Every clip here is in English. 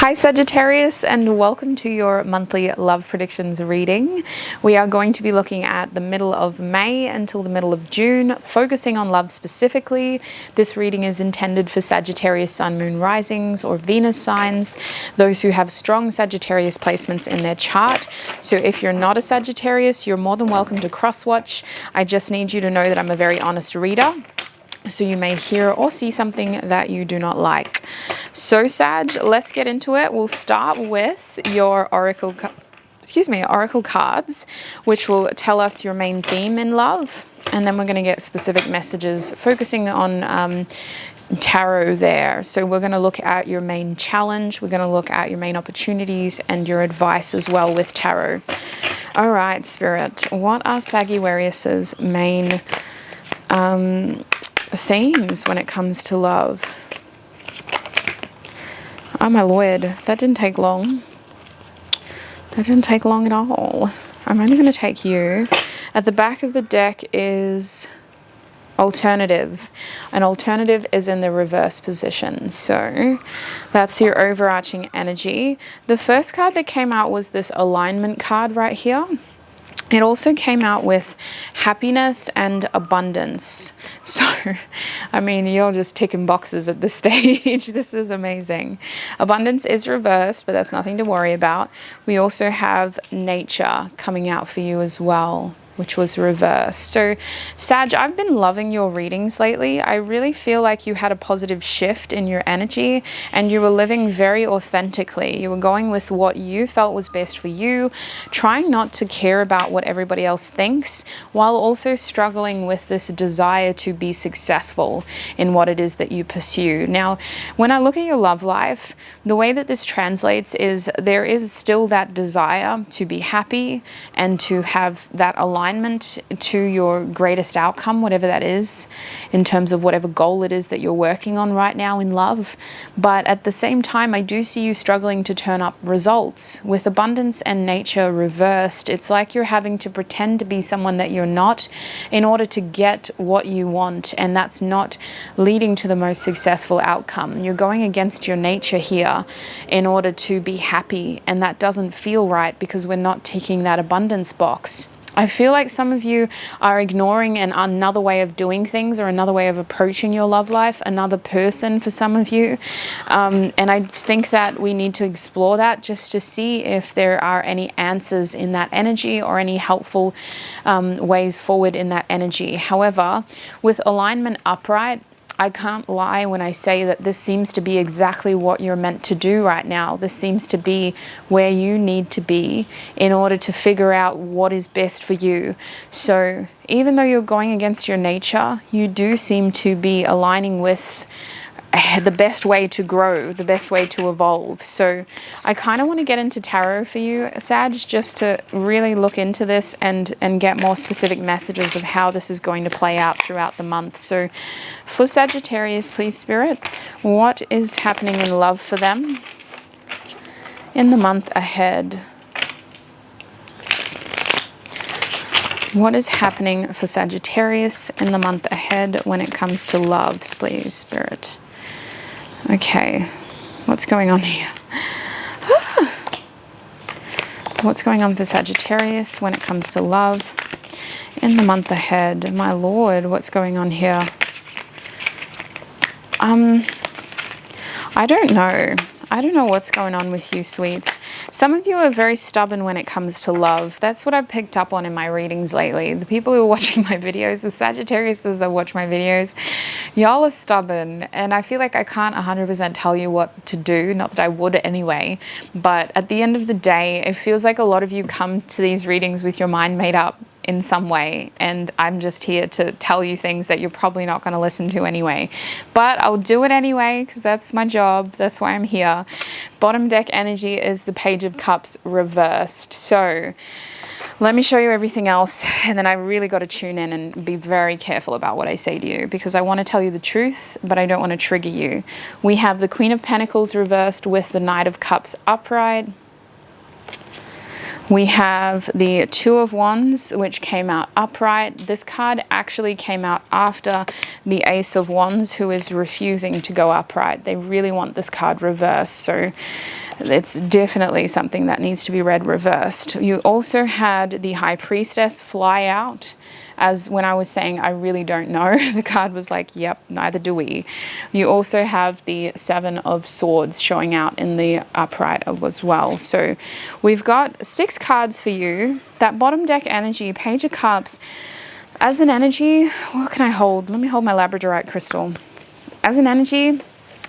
Hi Sagittarius, and welcome to your monthly love predictions reading. We are going to be looking at the middle of May until the middle of June, focusing on love specifically. This reading is intended for Sagittarius Sun, Moon, Risings, or Venus signs, those who have strong Sagittarius placements in their chart. So if you're not a Sagittarius, you're more than welcome to cross-watch. I just need you to know that I'm a very honest reader. So you may hear or see something that you do not like. So Sag, let's get into it. We'll start with your oracle cards, which will tell us your main theme in love. And then we're going to get specific messages focusing on tarot there. So we're going to look at your main challenge. We're going to look at your main opportunities and your advice as well with tarot. All right, Spirit, what are Sagittarius's main themes when it comes to love? Oh my lord, that didn't take long. That didn't take long at all. I'm only going to take you. At the back of the deck is alternative. An alternative is in the reverse position. So that's your overarching energy. The first card that came out was this alignment card right here. It also came out with happiness and abundance. So, I mean, you're just ticking boxes at this stage. This is amazing. Abundance is reversed, but that's nothing to worry about. We also have nature coming out for you as well, which was reversed. So, Sag, I've been loving your readings lately. I really feel like you had a positive shift in your energy and you were living very authentically. You were going with what you felt was best for you, trying not to care about what everybody else thinks, while also struggling with this desire to be successful in what it is that you pursue. Now, when I look at your love life, the way that this translates is there is still that desire to be happy and to have that alignment to your greatest outcome, whatever that is, in terms of whatever goal it is that you're working on right now in love. But at the same time, I do see you struggling to turn up results. With abundance and nature reversed, it's like you're having to pretend to be someone that you're not in order to get what you want, and that's not leading to the most successful outcome. You're going against your nature here in order to be happy, and that doesn't feel right because we're not ticking that abundance box. I feel like some of you are ignoring another way of doing things or another way of approaching your love life, another person for some of you. And I think that we need to explore that just to see if there are any answers in that energy or any helpful ways forward in that energy. However, with alignment upright, I can't lie when I say that this seems to be exactly what you're meant to do right now. This seems to be where you need to be in order to figure out what is best for you. So even though you're going against your nature, you do seem to be aligning with the best way to grow, the best way to evolve. So I kind of want to get into tarot for you, Sag, just to really look into this and get more specific messages of how this is going to play out throughout the month. So for Sagittarius, please, Spirit, what is happening in love for them in the month ahead? What is happening for Sagittarius in the month ahead when it comes to loves, please, Spirit? Okay, what's going on here? What's going on for Sagittarius when it comes to love in the month ahead? My lord, what's going on here? I don't know. I don't know what's going on with you, sweets. Some of you are very stubborn when it comes to love. That's what I've picked up on in my readings lately. The people who are watching my videos, the Sagittariuses that watch my videos, y'all are stubborn. And I feel like I can't 100% tell you what to do. Not that I would anyway. But at the end of the day, it feels like a lot of you come to these readings with your mind made up in some way, and I'm just here to tell you things that you're probably not going to listen to anyway, but I'll do it anyway because that's my job. That's why I'm here. Bottom deck energy is the Page of Cups reversed. So let me show you everything else, and then I really got to tune in and be very careful about what I say to you because I want to tell you the truth, but I don't want to trigger you. We have the Queen of Pentacles reversed with the Knight of Cups upright. We have the Two of Wands, which came out upright. This card actually came out after the Ace of Wands, who is refusing to go upright. They really want this card reversed, so it's definitely something that needs to be read reversed. You also had the High Priestess fly out. As when I was saying, I really don't know, the card was like, yep, neither do we. You also have the Seven of Swords showing out in the upright as well. So we've got 6 cards for you. That bottom deck energy, Page of Cups, as an energy, what can I hold? Let me hold my labradorite crystal. As an energy,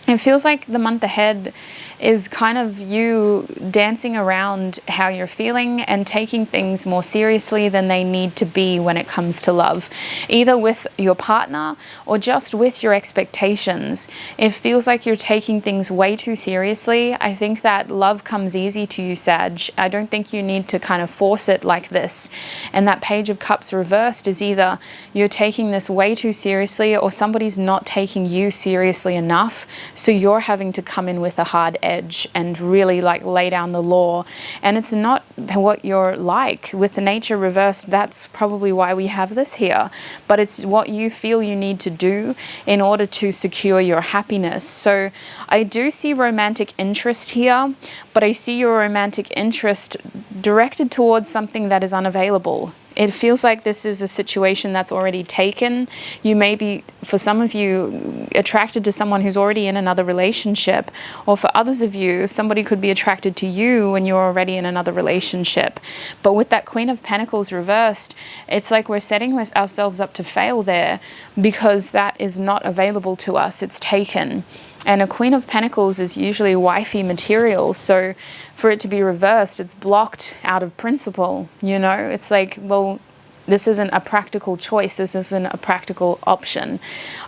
it feels like the month ahead is kind of you dancing around how you're feeling and taking things more seriously than they need to be when it comes to love, either with your partner or just with your expectations. It feels like you're taking things way too seriously. I think that love comes easy to you, Sag. I don't think you need to kind of force it like this. And that Page of Cups reversed is either you're taking this way too seriously or somebody's not taking you seriously enough. So you're having to come in with a hard edge and really like lay down the law. And it's not what you're like. With the nature reversed, that's probably why we have this here. But it's what you feel you need to do in order to secure your happiness. So I do see romantic interest here, but I see your romantic interest directed towards something that is unavailable. It feels like this is a situation that's already taken. You may be, for some of you, attracted to someone who's already in another relationship. Or for others of you, somebody could be attracted to you when you're already in another relationship. But with that Queen of Pentacles reversed, it's like we're setting ourselves up to fail there because that is not available to us. It's taken. And a Queen of Pentacles is usually wifey material. So for it to be reversed, it's blocked out of principle. You know, it's like, well, this isn't a practical choice. This isn't a practical option.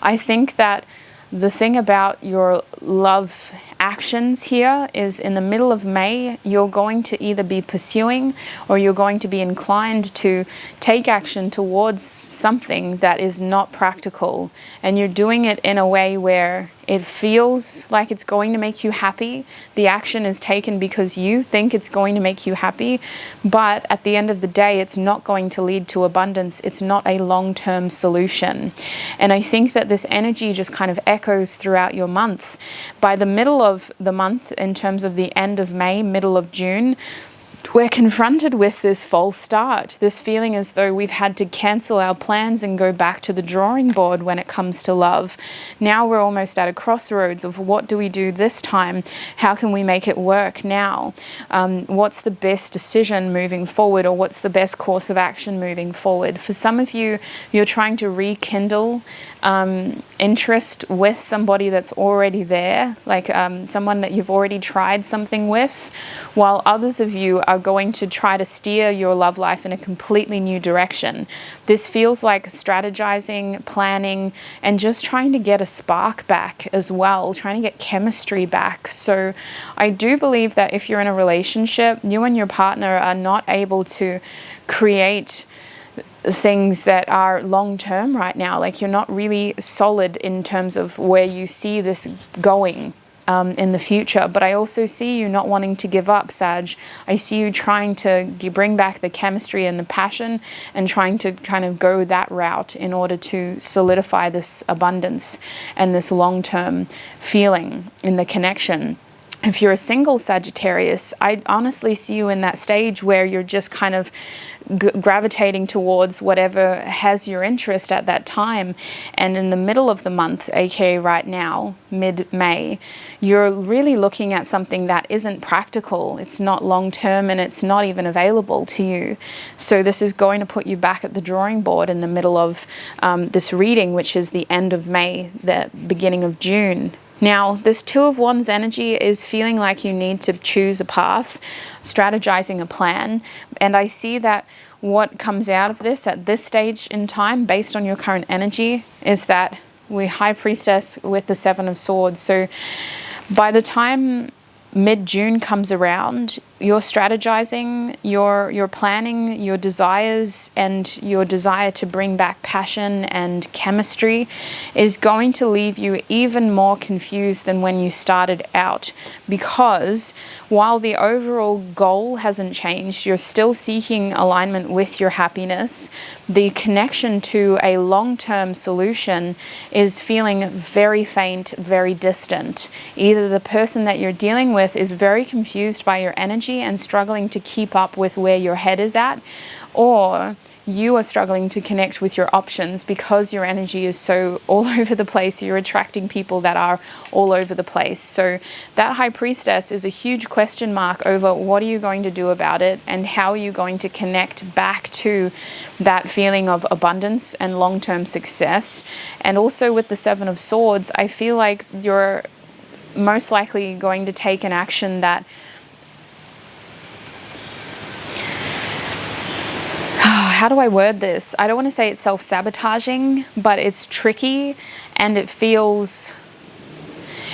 I think that the thing about your love actions here is in the middle of May, you're going to either be pursuing or you're going to be inclined to take action towards something that is not practical. And you're doing it in a way where it feels like it's going to make you happy. The action is taken because you think it's going to make you happy. But at the end of the day, it's not going to lead to abundance. It's not a long-term solution. And I think that this energy just kind of echoes throughout your month. By the middle of the month, in terms of the end of May, middle of June, we're confronted with this false start, this feeling as though we've had to cancel our plans and go back to the drawing board when it comes to love. Now we're almost at a crossroads of what do we do this time? How can we make it work now? What's the best decision moving forward, or what's the best course of action moving forward? For some of you, you're trying to rekindle interest with somebody that's already there, like someone that you've already tried something with, while others of you are going to try to steer your love life in a completely new direction. This feels like strategizing, planning, and just trying to get a spark back as well, trying to get chemistry back. So I do believe that if you're in a relationship, you and your partner are not able to create things that are long-term right now. Like you're not really solid in terms of where you see this going in the future. But I also see you not wanting to give up, Sag. I see you trying to bring back the chemistry and the passion and trying to kind of go that route in order to solidify this abundance and this long-term feeling in the connection. If you're a single Sagittarius, I honestly see you in that stage where you're just kind of gravitating towards whatever has your interest at that time. And in the middle of the month, aka right now, mid-May, you're really looking at something that isn't practical. It's not long-term and it's not even available to you. So this is going to put you back at the drawing board in the middle of this reading, which is the end of May, the beginning of June. Now, this Two of Wands energy is feeling like you need to choose a path, strategizing a plan. And I see that what comes out of this at this stage in time, based on your current energy, is that we're High Priestess with the Seven of Swords. So by the time mid-June comes around, your strategizing, your planning, your desires, and your desire to bring back passion and chemistry is going to leave you even more confused than when you started out. Because while the overall goal hasn't changed, you're still seeking alignment with your happiness. The connection to a long-term solution is feeling very faint, very distant. Either the person that you're dealing with is very confused by your energy and struggling to keep up with where your head is at, or you are struggling to connect with your options because your energy is so all over the place. You're attracting people that are all over the place. So that High Priestess is a huge question mark over what are you going to do about it, and how are you going to connect back to that feeling of abundance and long-term success. And also with the Seven of Swords, I feel like you're most likely going to take an action that how do I word this? I don't want to say it's self-sabotaging, but it's tricky, and it feels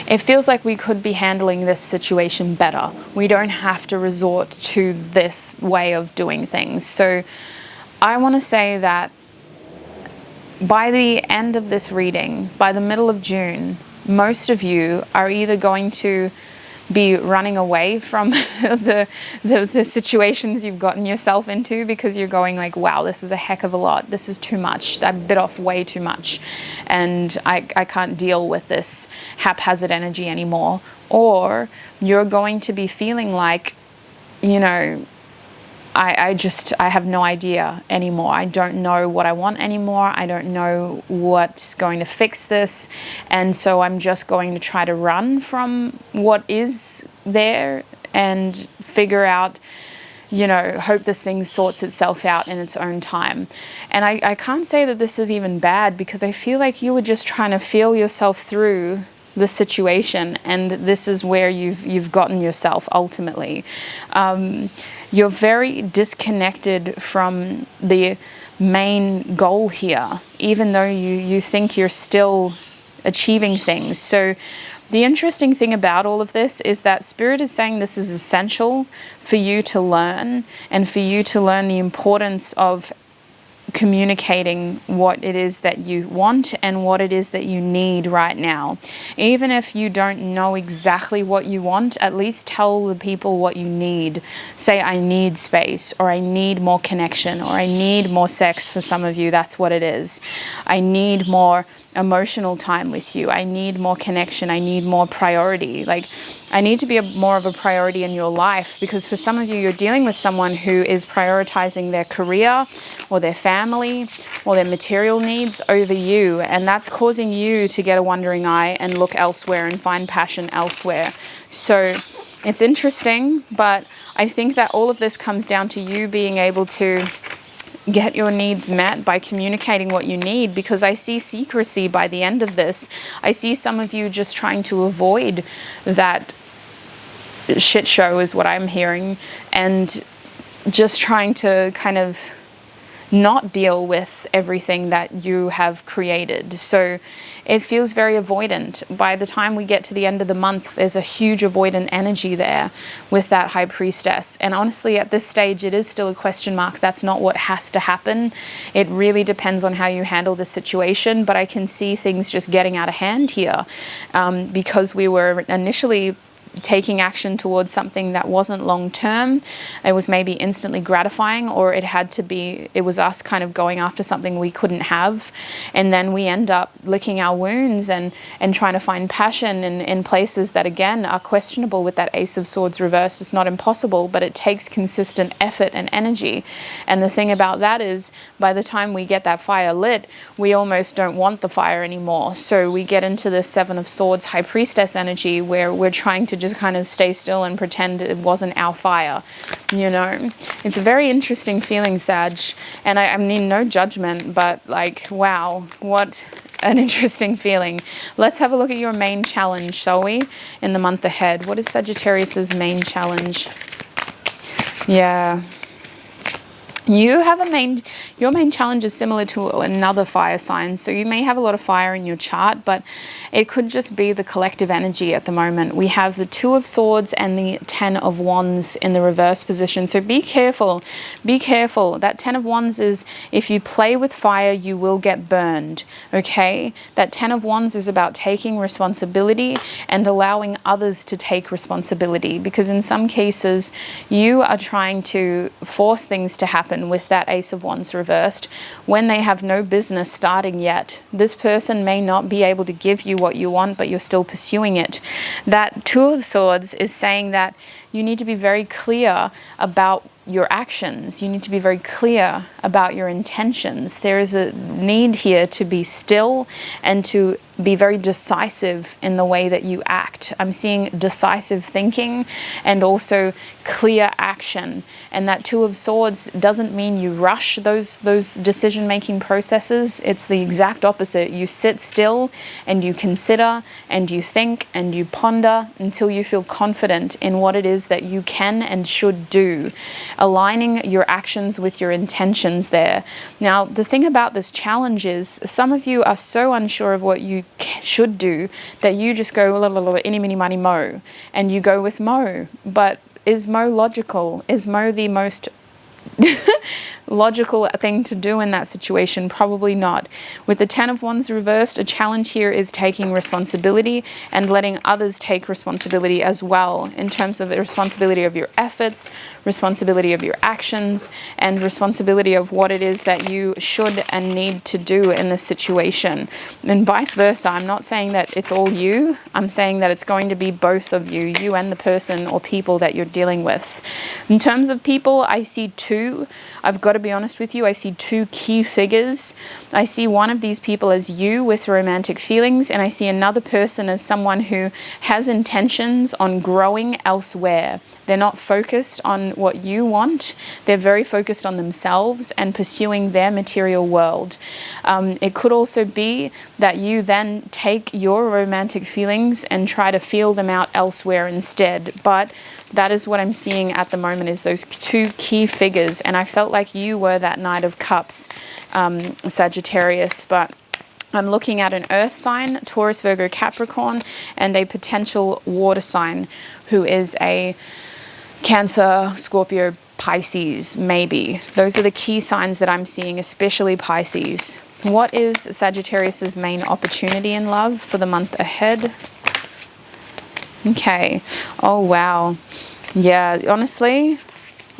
like we could be handling this situation better. We don't have to resort to this way of doing things. So I want to say that by the end of this reading, by the middle of June, most of you are either going to be running away from the situations you've gotten yourself into because you're going like, wow, this is a heck of a lot. This is too much. I bit off way too much. And I can't deal with this haphazard energy anymore. Or you're going to be feeling like, you know, I have no idea anymore. I don't know what I want anymore. I don't know what's going to fix this. And so I'm just going to try to run from what is there and figure out, you know, hope this thing sorts itself out in its own time. And I can't say that this is even bad, because I feel like you were just trying to feel yourself through the situation, and this is where you've gotten yourself ultimately. You're very disconnected from the main goal here, even though you think you're still achieving things. So the interesting thing about all of this is that Spirit is saying this is essential for you to learn, and for you to learn the importance of communicating what it is that you want and what it is that you need right now. Even if you don't know exactly what you want, at least tell the people what you need. Say, I need space, or I need more connection, or I need more sex. For some of you, that's what it is. I need more emotional time with you. I need more connection. I need more priority. Like, I need to be more of a priority in your life, because for some of you, you're dealing with someone who is prioritizing their career or their family or their material needs over you. And that's causing you to get a wandering eye and look elsewhere and find passion elsewhere. So it's interesting, but I think that all of this comes down to you being able to get your needs met by communicating what you need, because I see secrecy by the end of this. I see some of you just trying to avoid that shit show, is what I'm hearing, and just trying to kind of not deal with everything that you have created. So it feels very avoidant. By the time we get to the end of the month, there's a huge avoidant energy there with that High Priestess. And honestly, at this stage, it is still a question mark. That's not what has to happen. It really depends on how you handle the situation. But I can see things just getting out of hand here, because we were initially taking action towards something that wasn't long term. It was maybe instantly gratifying, or it was us kind of going after something we couldn't have. And then we end up licking our wounds and trying to find passion in places that, again, are questionable with that Ace of Swords reversed. It's not impossible, but it takes consistent effort and energy. And the thing about that is, by the time we get that fire lit, we almost don't want the fire anymore. So we get into the Seven of Swords High Priestess energy, where we're trying to just kind of stay still and pretend it wasn't our fire, you know. It's a very interesting feeling, Sag, and I mean, no judgment, but like, wow, what an interesting feeling. Let's have a look at your main challenge, shall we, in the month ahead. What is Sagittarius's main challenge? Yeah, You have your main challenge is similar to another fire sign. So you may have a lot of fire in your chart, but it could just be the collective energy at the moment. We have the Two of Swords and the Ten of Wands in the reverse position. So be careful. Be careful. That Ten of Wands is, if you play with fire, you will get burned. Okay? That Ten of Wands is about taking responsibility and allowing others to take responsibility, because in some cases you are trying to force things to happen with that Ace of Wands reversed when they have no business starting yet. This person may not be able to give you what you want, but you're still pursuing it. That Two of Swords is saying that you need to be very clear about your actions. You need to be very clear about your intentions. There is a need here to be still and to be very decisive in the way that you act. I'm seeing decisive thinking and also clear action. And that Two of Swords doesn't mean you rush those decision-making processes. It's the exact opposite. You sit still and you consider and you think and you ponder until you feel confident in what it is that you can and should do, aligning your actions with your intentions there. Now, the thing about this challenge is some of you are so unsure of what you should do that you just go any, mini, money, mo, and you go with mo. But is mo logical? Is mo the most logical thing to do in that situation? Probably not. With the Ten of Wands reversed, a challenge here is taking responsibility and letting others take responsibility as well, in terms of the responsibility of your efforts, responsibility of your actions, and responsibility of what it is that you should and need to do in this situation, and vice versa. I'm not saying that it's all you. I'm saying that it's going to be both of you, you and the person or people that you're dealing with. In terms of people, I see two. I've got to be honest with you, I see two key figures. I see one of these people as you with romantic feelings, and I see another person as someone who has intentions on growing elsewhere. They're not focused on what you want. They're very focused on themselves and pursuing their material world. It could also be that you then take your romantic feelings and try to feel them out elsewhere instead. But that is what I'm seeing at the moment, is those two key figures. And I felt like you were that Knight of Cups, Sagittarius, but I'm looking at an earth sign, Taurus, Virgo, Capricorn, and a potential water sign who is a Cancer, Scorpio, Pisces, maybe. Those are the key signs that I'm seeing, especially Pisces. What is Sagittarius's main opportunity in love for the month ahead? Okay. Oh, wow. Yeah, honestly,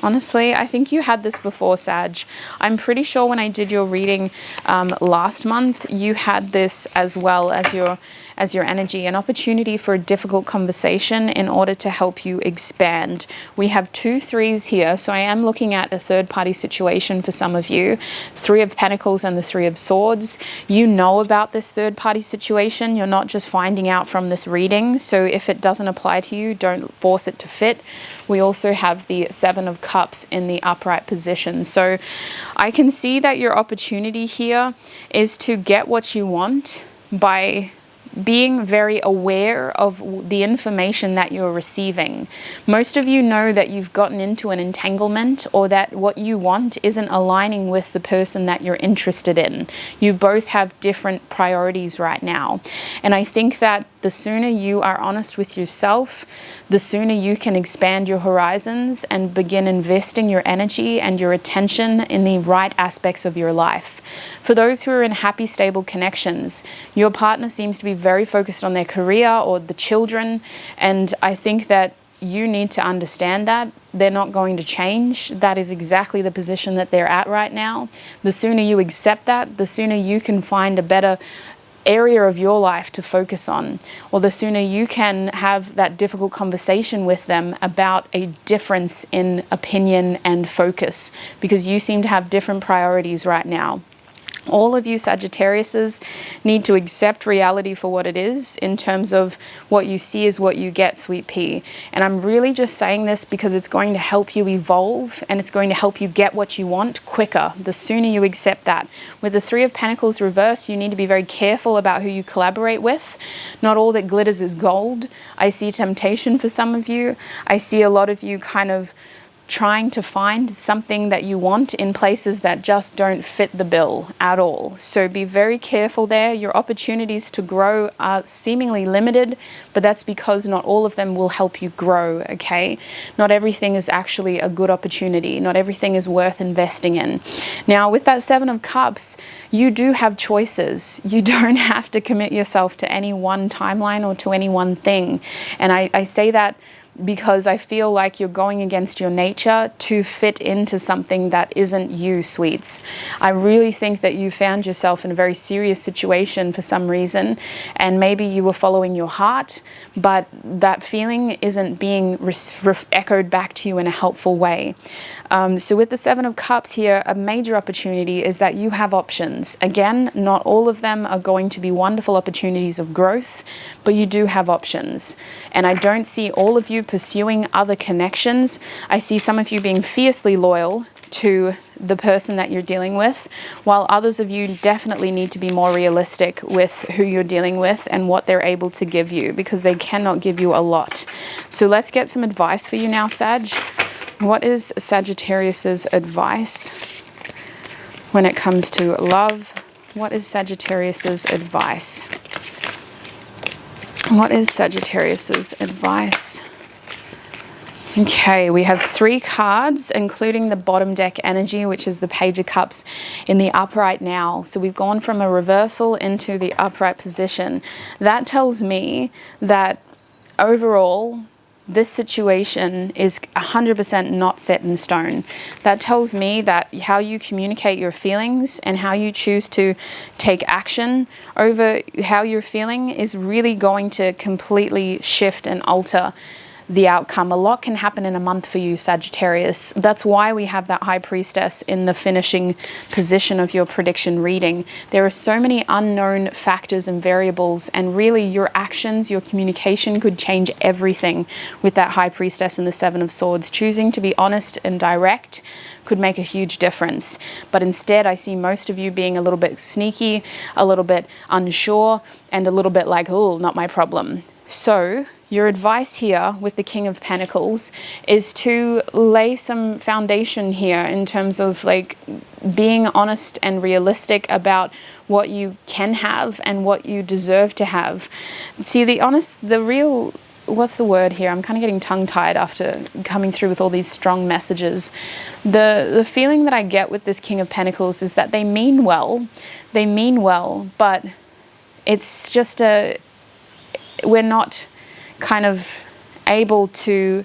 I think you had this before, Sag. I'm pretty sure when I did your reading last month, you had this as well as your energy, an opportunity for a difficult conversation in order to help you expand. We have 2 3s here, so I am looking at a third-party situation for some of you. 3 of Pentacles and the 3 of Swords. You know about this third-party situation. You're not just finding out from this reading, so if it doesn't apply to you, don't force it to fit. We also have the 7 of Cups in the upright position. So I can see that your opportunity here is to get what you want by being very aware of the information that you're receiving. Most of you know that you've gotten into an entanglement, or that what you want isn't aligning with the person that you're interested in. You both have different priorities right now. And I think that the sooner you are honest with yourself, the sooner you can expand your horizons and begin investing your energy and your attention in the right aspects of your life. For those who are in happy, stable connections, your partner seems to be very focused on their career or the children, and I think that you need to understand that they're not going to change. That is exactly the position that they're at right now. The sooner you accept that, the sooner you can find a better area of your life to focus on, or the sooner you can have that difficult conversation with them about a difference in opinion and focus, because you seem to have different priorities right now. All of you Sagittariuses need to accept reality for what it is, in terms of what you see is what you get, sweet pea. And I'm really just saying this because it's going to help you evolve, and it's going to help you get what you want quicker, the sooner you accept that. With the 3 of Pentacles reversed, you need to be very careful about who you collaborate with. Not all that glitters is gold. I see temptation for some of you. I see a lot of you kind of trying to find something that you want in places that just don't fit the bill at all. So be very careful there. Your opportunities to grow are seemingly limited, but that's because not all of them will help you grow, okay? Not everything is actually a good opportunity. Not everything is worth investing in. Now, with that Seven of Cups, you do have choices. You don't have to commit yourself to any one timeline or to any one thing. And I say that because I feel like you're going against your nature to fit into something that isn't you, sweets. I really think that you found yourself in a very serious situation for some reason, and maybe you were following your heart, but that feeling isn't being echoed back to you in a helpful way. So with the Seven of Cups here, a major opportunity is that you have options. Again, not all of them are going to be wonderful opportunities of growth, but you do have options. And I don't see all of you pursuing other connections. I see some of you being fiercely loyal to the person that you're dealing with, while others of you definitely need to be more realistic with who you're dealing with and what they're able to give you, because they cannot give you a lot. So let's get some advice for you now, Sag. What is Sagittarius's advice when it comes to love? What is Sagittarius's advice? What is Sagittarius's advice? Okay, we have 3 cards, including the bottom deck energy, which is the Page of Cups in the upright now. So we've gone from a reversal into the upright position. That tells me that overall, this situation is 100% not set in stone. That tells me that how you communicate your feelings and how you choose to take action over how you're feeling is really going to completely shift and alter the outcome. A lot can happen in a month for you, Sagittarius. That's why we have that High Priestess in the finishing position of your prediction reading. There are so many unknown factors and variables, and really your actions, your communication could change everything with that High Priestess and the Seven of Swords. Choosing to be honest and direct could make a huge difference. But instead, I see most of you being a little bit sneaky, a little bit unsure, and a little bit like, oh, not my problem. So your advice here with the King of Pentacles is to lay some foundation here in terms of like being honest and realistic about what you can have and what you deserve to have. See, the real, what's the word here? I'm kind of getting tongue-tied after coming through with all these strong messages. The feeling that I get with this King of Pentacles is that they mean well, but it's just we're not kind of able to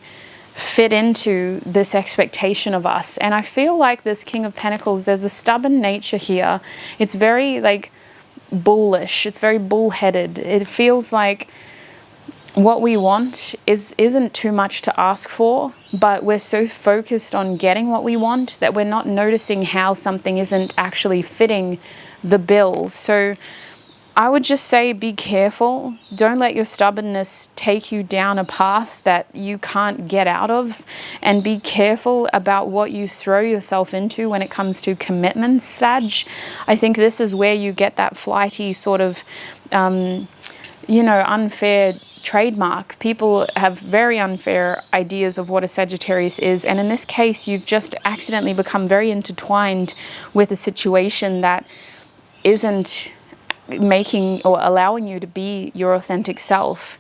fit into this expectation of us. And I feel like this King of Pentacles, there's a stubborn nature here. It's very like bullish. It's very bullheaded. It feels like what we want isn't too much to ask for, but we're so focused on getting what we want that we're not noticing how something isn't actually fitting the bill. So I would just say be careful. Don't let your stubbornness take you down a path that you can't get out of. And be careful about what you throw yourself into when it comes to commitments, Sag. I think this is where you get that flighty sort of, unfair trademark. People have very unfair ideas of what a Sagittarius is. And in this case, you've just accidentally become very intertwined with a situation that isn't making or allowing you to be your authentic self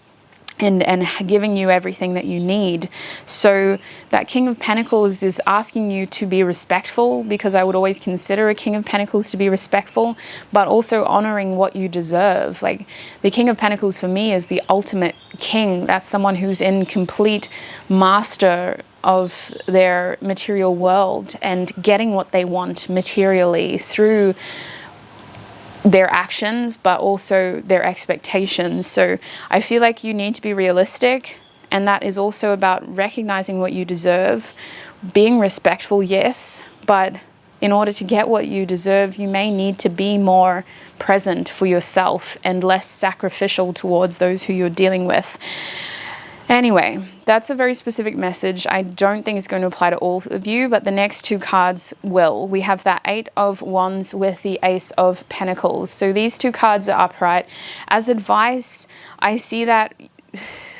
and giving you everything that you need. So that King of Pentacles is asking you to be respectful, because I would always consider a King of Pentacles to be respectful, but also honoring what you deserve. Like the King of Pentacles for me is the ultimate king. That's someone who's in complete master of their material world and getting what they want materially through their actions, but also their expectations. So I feel like you need to be realistic, and that is also about recognizing what you deserve, being respectful, yes, but in order to get what you deserve, you may need to be more present for yourself and less sacrificial towards those who you're dealing with. Anyway, that's a very specific message. I don't think it's going to apply to all of you, but the next 2 cards will. We have that 8 of Wands with the Ace of Pentacles. So these 2 cards are upright. As advice, I see that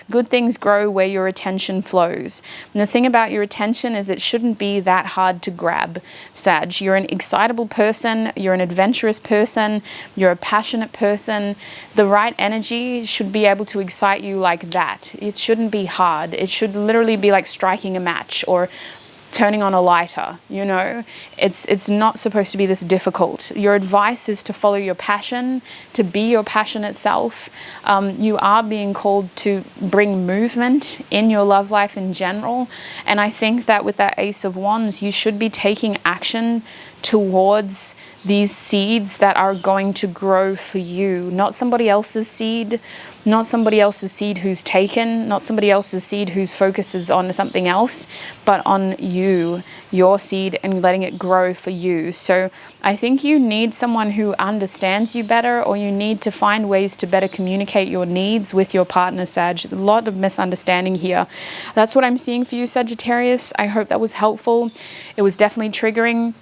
Good things grow where your attention flows. And the thing about your attention is it shouldn't be that hard to grab, Sag. You're an excitable person, you're an adventurous person, you're a passionate person. The right energy should be able to excite you like that. It shouldn't be hard. It should literally be like striking a match or turning on a lighter, you know. It's not supposed to be this difficult. Your advice is to follow your passion, to be your passionate self. You are being called to bring movement in your love life in general, and I think that with that Ace of Wands, you should be taking action towards these seeds that are going to grow for you, not somebody else's seed, not somebody else's seed who's taken, not somebody else's seed whose focus is on something else, but on you, your seed, and letting it grow for you. So I think you need someone who understands you better, or you need to find ways to better communicate your needs with your partner, Sag. A lot of misunderstanding here. That's what I'm seeing for you, Sagittarius. I hope that was helpful. It was definitely triggering.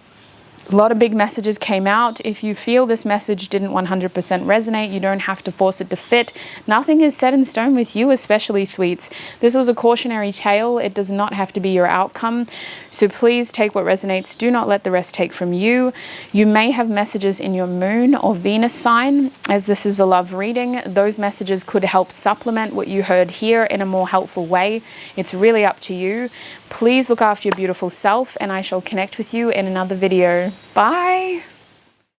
A lot of big messages came out. If you feel this message didn't 100% resonate, you don't have to force it to fit. Nothing is set in stone with you, especially, sweets. This was a cautionary tale. It does not have to be your outcome. So please take what resonates. Do not let the rest take from you. You may have messages in your moon or Venus sign, as this is a love reading. Those messages could help supplement what you heard here in a more helpful way. It's really up to you. Please look after your beautiful self, and I shall connect with you in another video. Bye.